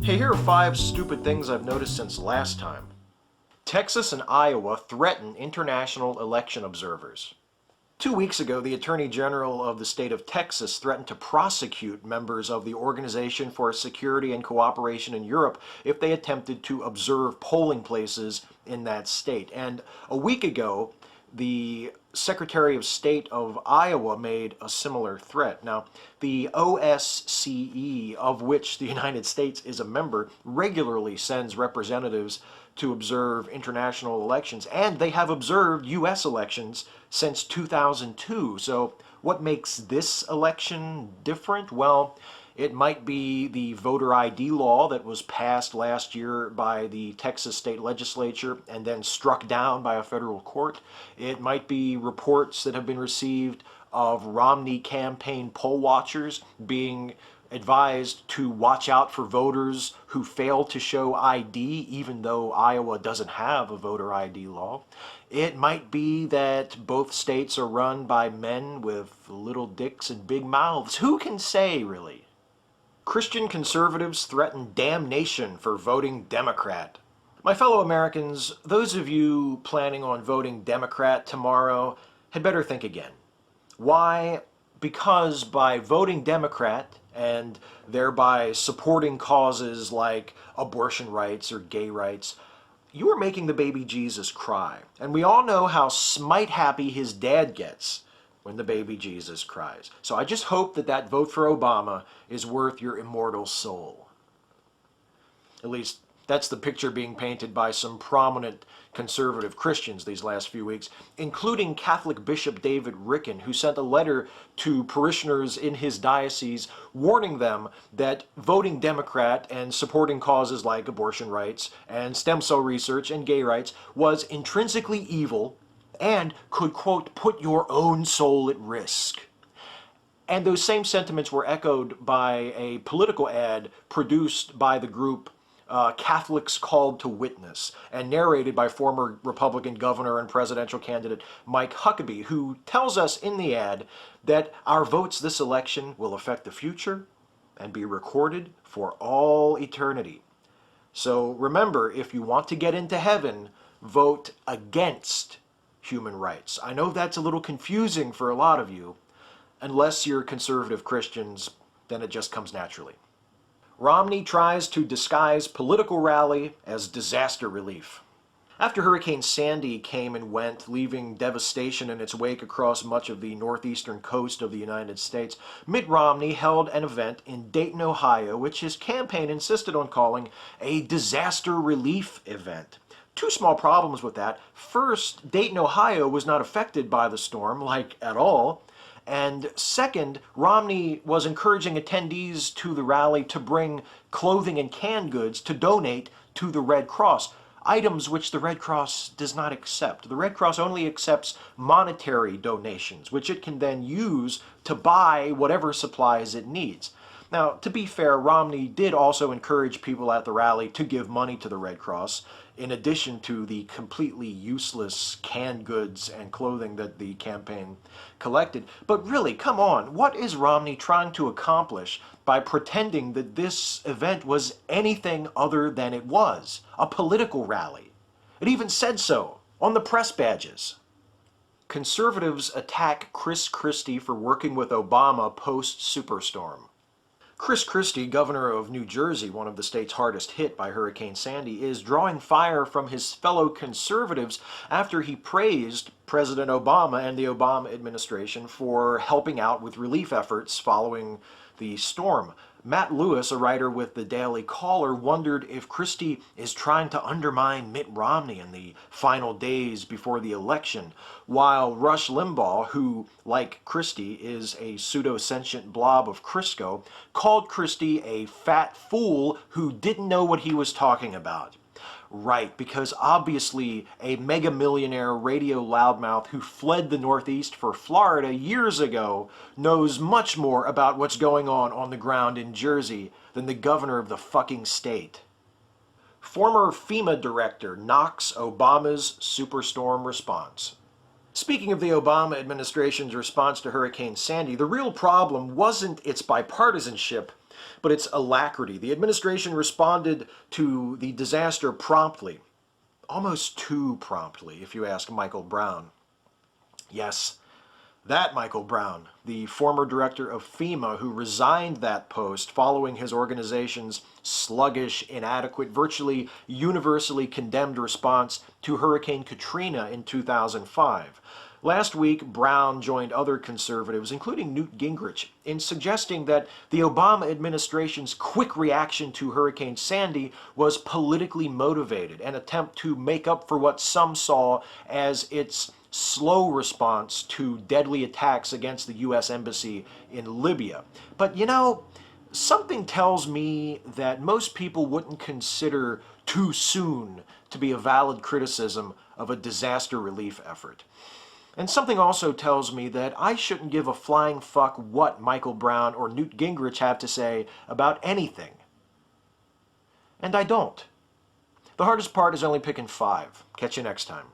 Hey, here are 5 stupid things I've noticed since last time. Texas and Iowa threaten international election observers. 2 weeks ago, the Attorney General of the state of Texas threatened to prosecute members of the Organization for Security and Cooperation in Europe if they attempted to observe polling places in that state. And a week ago, the Secretary of State of Iowa made a similar threat. Now, the OSCE, of which the United States is a member, regularly sends representatives to observe international elections, and they have observed U.S. elections since 2002. So what makes this election different? Well, it might be the voter ID law that was passed last year by the Texas state legislature and then struck down by a federal court. It might be reports that have been received of Romney campaign poll watchers being advised to watch out for voters who fail to show ID, even though Iowa doesn't have a voter ID law. It might be that both states are run by men with little dicks and big mouths. Who can say, really? Christian conservatives threaten damnation for voting Democrat. My fellow Americans, those of you planning on voting Democrat tomorrow had better think again. Why? Because by voting Democrat and thereby supporting causes like abortion rights or gay rights, you are making the baby Jesus cry. And we all know how smite happy his dad gets when the baby Jesus cries. So I just hope that that vote for Obama is worth your immortal soul. At least that's the picture being painted by some prominent conservative Christians these last few weeks, including Catholic Bishop David Ricken, who sent a letter to parishioners in his diocese warning them that voting Democrat and supporting causes like abortion rights and stem cell research and gay rights was intrinsically evil and could, quote, put your own soul at risk. And those same sentiments were echoed by a political ad produced by the group Catholics Called to Witness and narrated by former Republican governor and presidential candidate Mike Huckabee, who tells us in the ad that our votes this election will affect the future and be recorded for all eternity. So remember, if you want to get into heaven, vote against human rights. I know that's a little confusing for a lot of you. Unless you're conservative Christians, then it just comes naturally. Romney tries to disguise political rally as disaster relief. After Hurricane Sandy came and went, leaving devastation in its wake across much of the northeastern coast of the United States, Mitt Romney held an event in Dayton, Ohio, which his campaign insisted on calling a disaster relief event. 2 small problems with that. First, Dayton, Ohio was not affected by the storm, like at all. And second, Romney was encouraging attendees to the rally to bring clothing and canned goods to donate to the Red Cross, items which the Red Cross does not accept. The Red Cross only accepts monetary donations, which it can then use to buy whatever supplies it needs. Now, to be fair, Romney did also encourage people at the rally to give money to the Red Cross, in addition to the completely useless canned goods and clothing that the campaign collected. But really, come on, what is Romney trying to accomplish by pretending that this event was anything other than it was, a political rally? It even said so on the press badges. Conservatives attack Chris Christie for working with Obama post-Superstorm. Chris Christie, governor of New Jersey, one of the states hardest hit by Hurricane Sandy, is drawing fire from his fellow conservatives after he praised President Obama and the Obama administration for helping out with relief efforts following the storm. Matt Lewis, a writer with the Daily Caller, wondered if Christie is trying to undermine Mitt Romney in the final days before the election, while Rush Limbaugh, who, like Christie, is a pseudo-sentient blob of Crisco, called Christie a fat fool who didn't know what he was talking about. Right, because obviously a mega millionaire radio loudmouth who fled the Northeast for Florida years ago knows much more about what's going on the ground in Jersey than the governor of the fucking state. Former FEMA director knocks Obama's Superstorm response. Speaking of the Obama administration's response to Hurricane Sandy, the real problem wasn't its bipartisanship, but its alacrity. The administration responded to the disaster promptly, almost too promptly, if you ask Michael Brown. Yes, that Michael Brown, the former director of FEMA who resigned that post following his organization's sluggish, inadequate, virtually universally condemned response to Hurricane Katrina in 2005. Last week, Brown joined other conservatives, including Newt Gingrich, in suggesting that the Obama administration's quick reaction to Hurricane Sandy was politically motivated, an attempt to make up for what some saw as its slow response to deadly attacks against the U.S. Embassy in Libya. But you know, something tells me that most people wouldn't consider too soon to be a valid criticism of a disaster relief effort. And something also tells me that I shouldn't give a flying fuck what Michael Brown or Newt Gingrich have to say about anything. And I don't. The hardest part is only picking 5. Catch you next time.